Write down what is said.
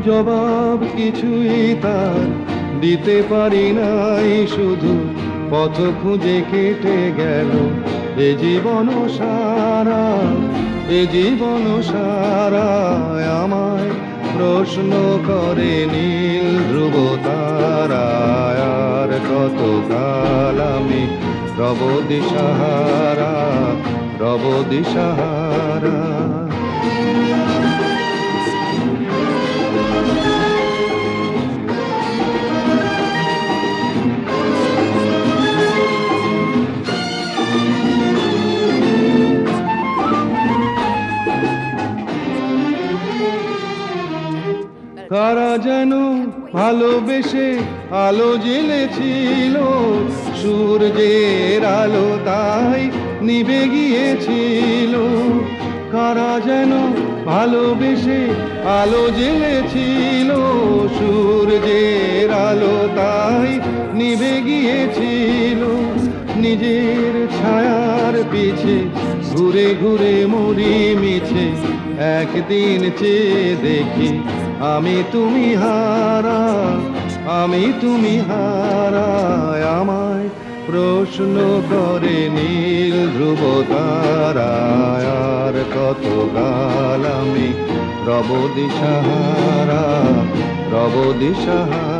জবাব কিছুই তার দিতে পারি নাই, শুধু পথ খুঁজে কেটে গেল এ জীবন সারা, এ জীবন সারা। আমায় প্রশ্ন করে নীল ধ্রুব তারায়, আর কত কাল আমি রব দিশাহারা, রব দিশাহারা। কারা যেন ভালোবেসে আলো জ্বেলেছিল, সূর্যের আলো তাই নিভে গিয়েছিল। কারা যেন ভালোবেসে আলো জ্বেলেছিল, সূর্যের আলো তাই নিভে গিয়েছিল। নিজের ছায়ার পিছে ঘুরে ঘুরে মরি মিছে, একদিন চেয়ে দেখি আমি তুমি হারা, আমি তুমি হারা। আমায় প্রশ্ন করে নীল ধ্রুব তারায়, আর কত কাল আমি রব দিশাহারা, রব দিশাহারা।